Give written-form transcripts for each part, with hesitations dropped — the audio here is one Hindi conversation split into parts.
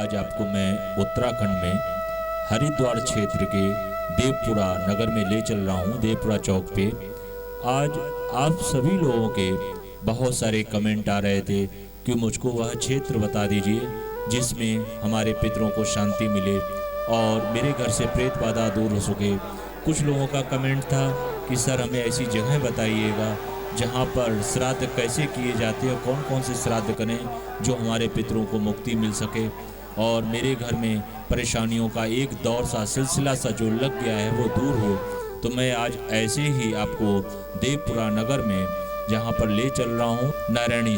आज आपको मैं उत्तराखंड में हरिद्वार क्षेत्र के देवपुरा नगर में ले चल रहा हूँ, देवपुरा चौक पे। आज आप सभी लोगों के बहुत सारे कमेंट आ रहे थे कि मुझको वह क्षेत्र बता दीजिए जिसमें हमारे पितरों को शांति मिले और मेरे घर से प्रेत बाधा दूर हो सके। कुछ लोगों का कमेंट था कि सर हमें ऐसी जगह बताइएगा जहाँ पर श्राद्ध कैसे किए जाते हैं और कौन कौन से श्राद्ध करें जो हमारे पितरों को मुक्ति मिल सके और मेरे घर में परेशानियों का एक दौर सा सिलसिला सा जो लग गया है वो दूर हो। तो मैं आज ऐसे ही आपको देवपुरा नगर में जहाँ पर ले चल रहा हूँ नारायणी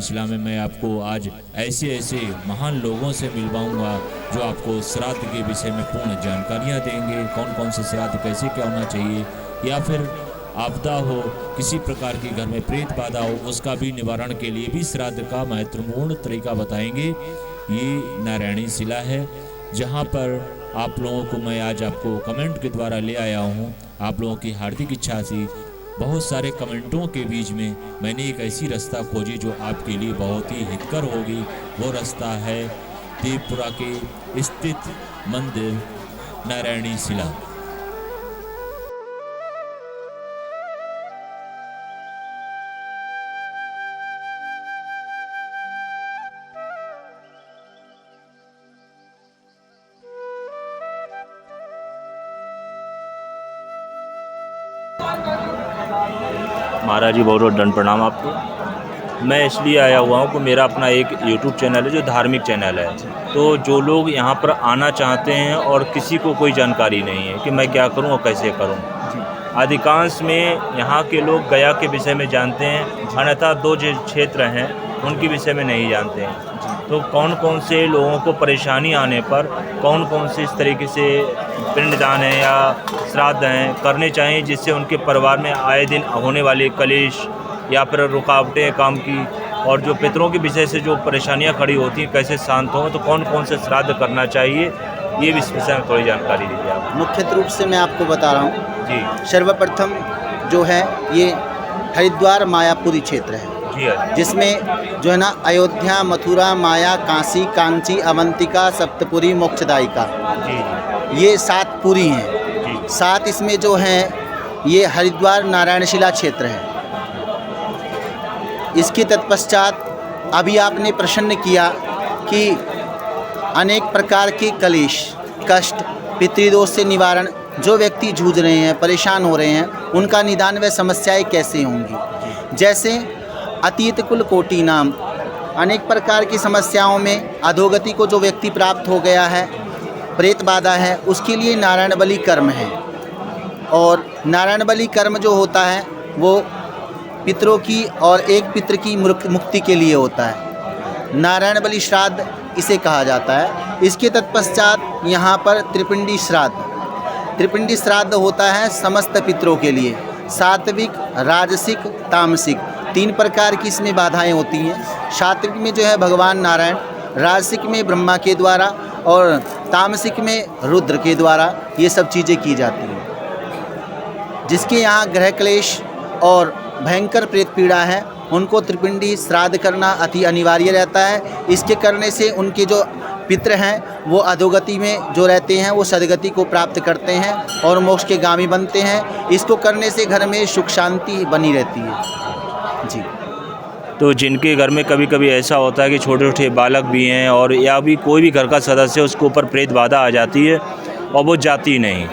शिला में मैं आपको आज ऐसे ऐसे महान लोगों से मिलवाऊंगा जो आपको श्राद्ध के विषय में पूर्ण जानकारियाँ देंगे, कौन कौन से श्राद्ध कैसे क्या होना चाहिए, या फिर आपदा हो, किसी प्रकार की घर में प्रेत बाधा हो, उसका भी निवारण के लिए भी श्राद्ध का महत्वपूर्ण तरीका बताएंगे। ये नारायणी शिला है जहाँ पर आप लोगों को मैं आज आपको कमेंट के द्वारा ले आया हूँ। आप लोगों की हार्दिक इच्छा थी, बहुत सारे कमेंटों के बीच में मैंने एक ऐसी रास्ता खोजी जो आपके लिए बहुत ही हितकर होगी। वो रास्ता है देवपुरा के स्थित मंदिर नारायणी शिला। महाराज जी बहुत बहुत दंड प्रणाम आपको। मैं इसलिए आया हुआ हूँ कि मेरा अपना एक यूट्यूब चैनल है जो धार्मिक चैनल है। तो जो लोग यहाँ पर आना चाहते हैं और किसी को कोई जानकारी नहीं है कि मैं क्या करूँ और कैसे करूँ, अधिकांश में यहाँ के लोग गया के विषय में जानते हैं, अन्यथा दो जो क्षेत्र हैं उनके विषय में नहीं जानते हैं। तो कौन कौन से लोगों को परेशानी आने पर कौन कौन से इस तरीके से पिंडदान है या श्राद्ध हैं करने चाहिए जिससे उनके परिवार में आए दिन होने वाले कलेश या फिर रुकावटें काम की और जो पितरों के विषय से जो परेशानियां खड़ी होती हैं कैसे शांत हों, तो कौन कौन से श्राद्ध करना चाहिए, ये भी इस विषय में थोड़ी जानकारी दीजिए आप। मुख्य रूप से मैं आपको बता रहा हूँ जी। सर्वप्रथम जो है ये हरिद्वार मायापुरी क्षेत्र है जिसमें जो है ना अयोध्या, मथुरा, माया, काशी, कांची, अवंतिका, सप्तपुरी, मोक्षदायिका, ये 7 पुरी हैं। 7 इसमें जो हैं ये हरिद्वार नारायणशिला क्षेत्र है। इसके तत्पश्चात अभी आपने प्रश्न किया कि अनेक प्रकार के कलेश, कष्ट, पितृदोष से निवारण जो व्यक्ति जूझ रहे हैं, परेशान हो रहे हैं, उनका निदान व समस्याएं कैसे होंगी। जैसे अतीत कुल कोटि नाम, अनेक प्रकार की समस्याओं में अधोगति को जो व्यक्ति प्राप्त हो गया है, प्रेत बाधा है, उसके लिए नारायण बलि कर्म है। और नारायण बलि कर्म जो होता है वो पितरों की और एक पितर की मुक्ति के लिए होता है। नारायण बलि श्राद्ध इसे कहा जाता है। इसके तत्पश्चात यहाँ पर त्रिपिंडी श्राद्ध होता है समस्त पितरों के लिए। सात्विक, राजसिक, तामसिक 3 प्रकार की इसमें बाधाएं होती हैं। सात्विक में जो है भगवान नारायण, राजसिक में ब्रह्मा के द्वारा और तामसिक में रुद्र के द्वारा ये सब चीज़ें की जाती हैं। जिसके यहाँ ग्रह क्लेश और भयंकर प्रेत पीड़ा है, उनको त्रिपिंडी श्राद्ध करना अति अनिवार्य रहता है। इसके करने से उनके जो पितृ हैं वो अधोगति में जो रहते हैं वो सदगति को प्राप्त करते हैं और मोक्ष के गामी बनते हैं। इसको करने से घर में सुख शांति बनी रहती है जी। तो जिनके घर में कभी कभी ऐसा होता है कि छोटे छोटे बालक भी हैं और या भी कोई भी घर का सदस्य उसके ऊपर प्रेत बाधा आ जाती है और वो जाती नहीं,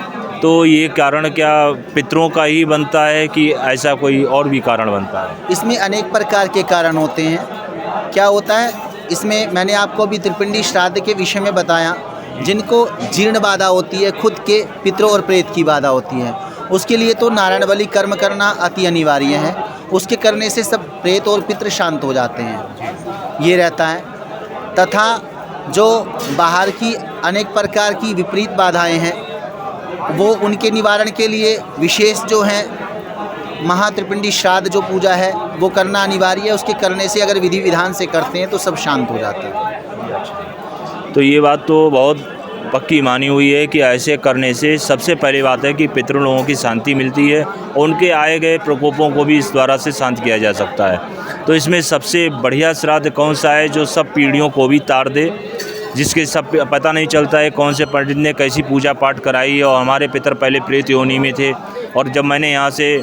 तो ये कारण क्या पितरों का ही बनता है कि ऐसा कोई और भी कारण बनता है? इसमें अनेक प्रकार के कारण होते हैं। क्या होता है इसमें, मैंने आपको अभी त्रिपिंडी श्राद्ध के विषय में बताया। जिनको जीर्ण बाधा होती है, खुद के पितरों और प्रेत की बाधा होती है, उसके लिए तो नारायण बलि कर्म करना अति अनिवार्य है। उसके करने से सब प्रेत और पितृ शांत हो जाते हैं, ये रहता है। तथा जो बाहर की अनेक प्रकार की विपरीत बाधाएं हैं वो उनके निवारण के लिए विशेष जो हैं महात्रिपिंडी श्राद्ध जो पूजा है वो करना अनिवार्य है। उसके करने से अगर विधि विधान से करते हैं तो सब शांत हो जाते हैं। तो ये बात तो बहुत पक्की मानी हुई है कि ऐसे करने से सबसे पहली बात है कि पितृ लोगों की शांति मिलती है और उनके आए गए प्रकोपों को भी इस द्वारा से शांत किया जा सकता है। तो इसमें सबसे बढ़िया श्राद्ध कौन सा है जो सब पीढ़ियों को भी तार दे जिसके सब पता नहीं चलता है कौन से पंडित ने कैसी पूजा पाठ कराई। और हमारे पितर पहले प्रेत योनि में थे, और जब मैंने यहाँ से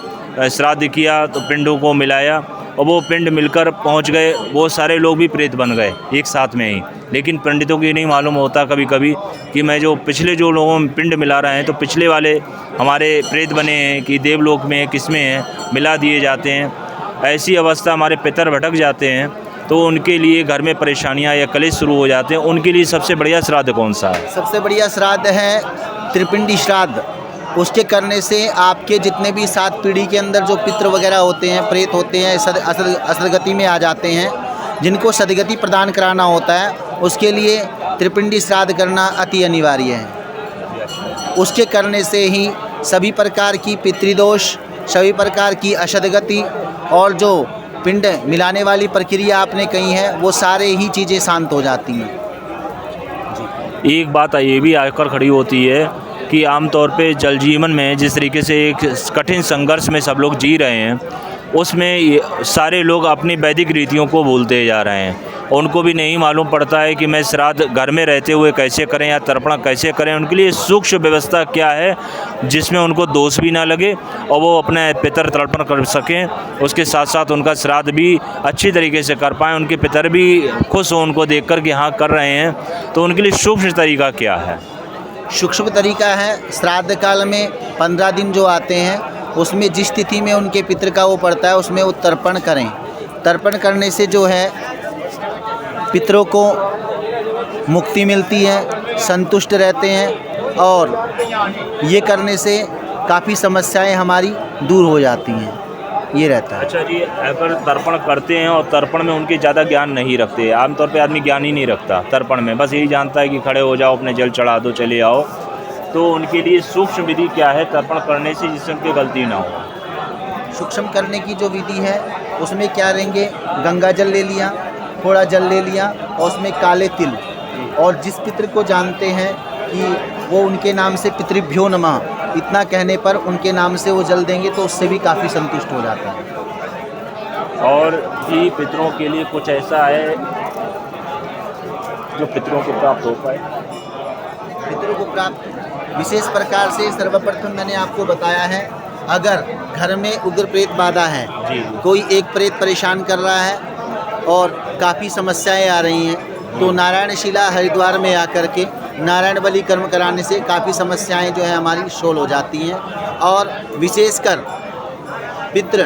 श्राद्ध किया तो पिंडों को मिलाया और वो पिंड मिलकर पहुँच गए, वो सारे लोग भी प्रेत बन गए एक साथ में ही। लेकिन पंडितों को ये नहीं मालूम होता कभी कभी कि मैं जो पिछले जो लोगों में पिंड मिला रहे हैं तो पिछले वाले हमारे प्रेत बने हैं कि देवलोक में किस में हैं, मिला दिए जाते हैं। ऐसी अवस्था हमारे पितर भटक जाते हैं तो उनके लिए घर में परेशानियां या कलेश शुरू हो जाते हैं। उनके लिए सबसे बढ़िया श्राद्ध कौन सा है? सबसे बढ़िया श्राद्ध है त्रिपिंडी श्राद्ध। उसके करने से आपके जितने भी 7 पीढ़ी के अंदर जो पितृ वगैरह होते हैं, प्रेत होते हैं, असदगति में आ जाते हैं, जिनको सदगति प्रदान कराना होता है, उसके लिए त्रिपिंडी श्राद्ध करना अति अनिवार्य है। उसके करने से ही सभी प्रकार की पितृदोष, सभी प्रकार की असदगति और जो पिंड मिलाने वाली प्रक्रिया आपने कही है, वो सारे ही चीज़ें शांत हो जाती हैं। एक बात ये भी आकर खड़ी होती है कि आमतौर पे जल जीवन में जिस तरीके से एक कठिन संघर्ष में सब लोग जी रहे हैं, उसमें सारे लोग अपनी वैदिक रीतियों को भूलते जा रहे हैं। उनको भी नहीं मालूम पड़ता है कि मैं श्राद्ध घर में रहते हुए कैसे करें या तर्पण कैसे करें। उनके लिए सूक्ष्म व्यवस्था क्या है जिसमें उनको दोष भी ना लगे और वो अपने पितर तर्पण कर सकें, उसके साथ साथ उनका श्राद्ध भी अच्छी तरीके से कर पाएँ, उनके पितर भी खुश हों उनको देख कर कि हाँ कर रहे हैं। तो उनके लिए सूक्ष्म तरीका क्या है? सूक्ष्म तरीका है, श्राद्ध काल में 15 दिन जो आते हैं उसमें जिस तिथि में उनके पितृ का वो पड़ता है उसमें वो तर्पण करें। तर्पण करने से जो है पितरों को मुक्ति मिलती है, संतुष्ट रहते हैं और ये करने से काफ़ी समस्याएं हमारी दूर हो जाती हैं, ये रहता है। अच्छा जी, अगर तर्पण करते हैं और तर्पण में उनके ज़्यादा ज्ञान नहीं रखते, आमतौर पे आदमी ज्ञान ही नहीं रखता तर्पण में, बस यही जानता है कि खड़े हो जाओ, अपने जल चढ़ा दो, चले आओ, तो उनके लिए सूक्ष्म विधि क्या है तर्पण करने से जिससे उनकी गलती ना हो? सूक्ष्म करने की जो विधि है उसमें क्या रहेंगे, गंगा जल ले लिया, थोड़ा जल ले लिया और उसमें काले तिल, और जिस पितृ को जानते हैं कि वो उनके नाम से पितृभ्यो नमः इतना कहने पर उनके नाम से वो जल देंगे तो उससे भी काफ़ी संतुष्ट हो जाता है। और भी पितरों के लिए कुछ ऐसा है जो पितरों को प्राप्त हो पाए? पितरों को प्राप्त विशेष प्रकार से सर्वप्रथम मैंने आपको बताया है, अगर घर में उग्र प्रेत बाधा है जी, कोई एक प्रेत परेशान कर रहा है और काफ़ी समस्याएं आ रही हैं, तो नारायण शिला हरिद्वार में आकर के नारायण बलि कर्म कराने से काफ़ी समस्याएं जो है हमारी सोल्व हो जाती हैं और विशेषकर पितृ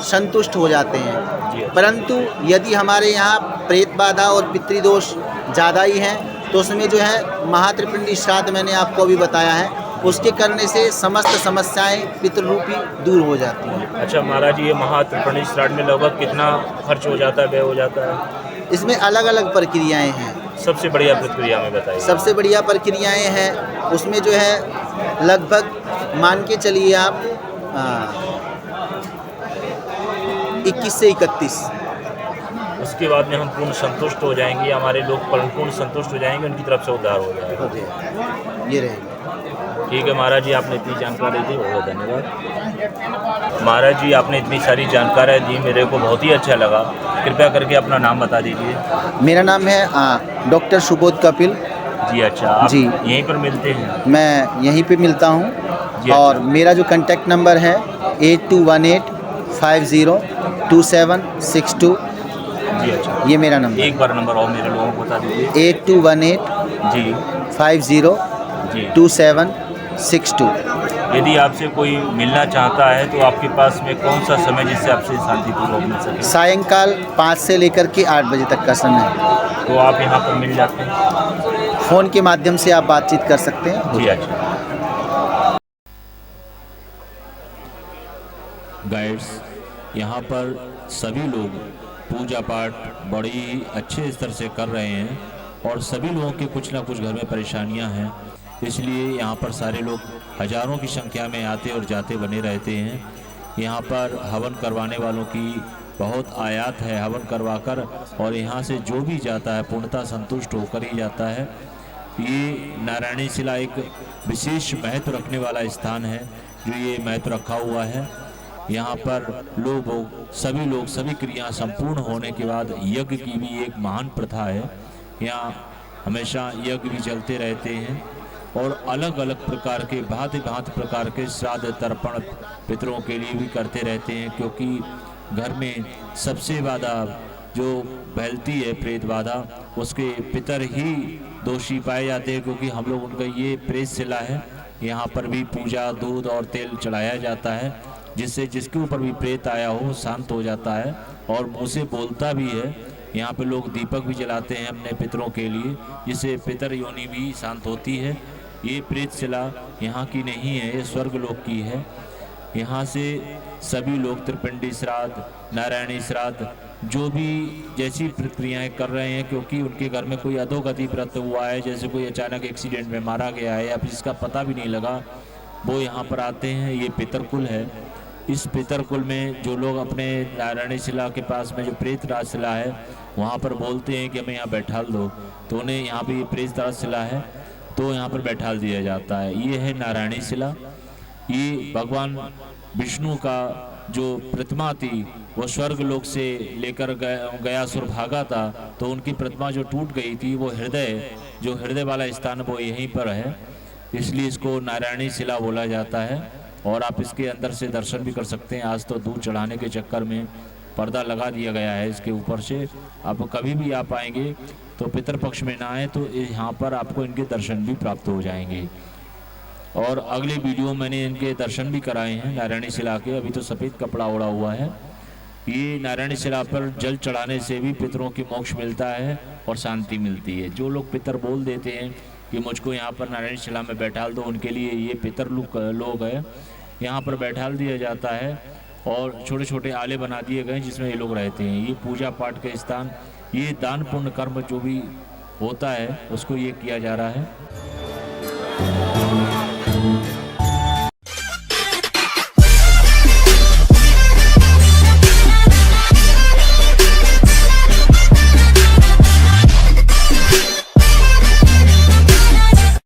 संतुष्ट हो जाते हैं। परंतु यदि हमारे यहाँ प्रेत बाधा और पितृदोष ज़्यादा ही हैं तो उसमें जो है महात्रिपिंडी श्राद्ध मैंने आपको अभी बताया है, उसके करने से समस्त समस्याएं पितृरूपी दूर हो जाती हैं। अच्छा महाराज जी, ये महात्रिपिंडी श्राद्ध में लगभग कितना खर्च हो जाता है, व्यय हो जाता है? इसमें अलग अलग प्रक्रियाएं हैं। सबसे बढ़िया प्रक्रिया में बताइए। सबसे बढ़िया प्रक्रियाएं हैं उसमें जो है लगभग मान के चलिए आप 21 से 31। उसके बाद में हम पूर्ण संतुष्ट हो जाएंगे, हमारे लोग पूर्ण संतुष्ट हो जाएंगे, उनकी तरफ से उद्धार हो जाएगा। ये रहेगा। ठीक है महाराज जी, आपने इतनी जानकारी दी, बहुत धन्यवाद। महाराज जी, आपने इतनी सारी जानकारी दी, मेरे को बहुत ही अच्छा लगा। कृपया करके अपना नाम बता दीजिए। मेरा नाम है डॉक्टर सुबोध कपिल जी। अच्छा, आप जी यहीं पर मिलते हैं? मैं यहीं पे मिलता हूँ और मेरा जो कांटेक्ट नंबर है 8218502762। जी अच्छा, ये मेरा नंबर। एक बार नंबर और मेरे लोगों को बता दीजिए। 8218 जी 502762। यदि आपसे कोई मिलना चाहता है तो आपके पास में कौन सा समय जिससे आपसे शांतिपूर्वक मिल सके? सायंकाल 5 से लेकर के 8 बजे तक का समय है। तो आप यहाँ पर मिल जाते हैं? फ़ोन के माध्यम से आप बातचीत कर सकते हैं। जी अच्छा। गाइड्स, यहाँ पर सभी लोग पूजा पाठ बड़ी अच्छे स्तर से कर रहे हैं और सभी लोगों के कुछ ना कुछ घर में परेशानियां हैं, इसलिए यहाँ पर सारे लोग हजारों की संख्या में आते और जाते बने रहते हैं। यहाँ पर हवन करवाने वालों की बहुत आयात है, हवन करवाकर और यहाँ से जो भी जाता है पूर्णतः संतुष्ट होकर ही जाता है। ये नारायणी शिला एक विशेष महत्व रखने वाला स्थान है जो ये महत्व रखा हुआ है। यहाँ पर सभी लोग सभी क्रिया संपूर्ण होने के बाद यज्ञ की भी एक महान प्रथा है। यहाँ हमेशा यज्ञ भी चलते रहते हैं और अलग अलग प्रकार के भांति भांति प्रकार के श्राद्ध तर्पण पितरों के लिए भी करते रहते हैं, क्योंकि घर में सबसे ज़्यादा जो फैलती है प्रेत बाधा उसके पितर ही दोषी पाए जाते हैं, क्योंकि हम लोग उनका ये प्रेत शिला है, यहाँ पर भी पूजा दूध और तेल चढ़ाया जाता है, जिससे जिसके ऊपर भी प्रेत आया हो शांत हो जाता है और मुँह से बोलता भी है। यहाँ पे लोग दीपक भी जलाते हैं अपने पितरों के लिए, जिससे पितर योनि भी शांत होती है। ये प्रेत शिला यहाँ की नहीं है, ये स्वर्ग लोक की है। यहाँ से सभी लोग त्रिपिंडी श्राद्ध, नारायणी श्राद्ध, जो भी जैसी प्रक्रियाएं कर रहे हैं, क्योंकि उनके घर में कोई अधोगति व्रत हुआ है, जैसे कोई अचानक एक्सीडेंट में मारा गया है या फिर जिसका पता भी नहीं लगा, वो यहाँ पर आते हैं। ये पितरकुल है। इस पितरकुल में जो लोग अपने नारायणी शिला के पास में जो प्रेत राज शिला है वहाँ पर बोलते हैं कि हमें यहाँ बैठाल दो, तो उन्हें यहाँ पे ये प्रेत राज शिला है तो यहाँ पर बैठाल दिया जाता है। ये है नारायणी शिला। ये भगवान विष्णु का जो प्रतिमा थी वो स्वर्ग लोक से लेकर गयासुर भागा था, तो उनकी प्रतिमा जो टूट गई थी वो जो हृदय वाला स्थान वो यहीं पर है, इसलिए इसको नारायणी शिला बोला जाता है। और आप इसके अंदर से दर्शन भी कर सकते हैं। आज तो दूध चढ़ाने के चक्कर में पर्दा लगा दिया गया है इसके ऊपर से, आप कभी भी आप आएंगे तो पितरपक्ष में ना आए तो यहाँ पर आपको इनके दर्शन भी प्राप्त हो जाएंगे। और अगले वीडियो मैंने इनके दर्शन भी कराए हैं नारायणी शिला के। अभी तो सफ़ेद कपड़ा ओढ़ा हुआ है। ये नारायणी शिला पर जल चढ़ाने से भी पितरों की मोक्ष मिलता है और शांति मिलती है। जो लोग पितर बोल देते हैं कि मुझको यहाँ पर नारायणी शिला में बैठाल दो, उनके लिए ये पितर लोग है, यहाँ पर बैठाल दिया जाता है और छोटे छोटे आले बना दिए गए जिसमें ये लोग रहते हैं। ये पूजा पाठ के स्थान, ये दान पुण्य कर्म जो भी होता है उसको ये किया जा रहा है।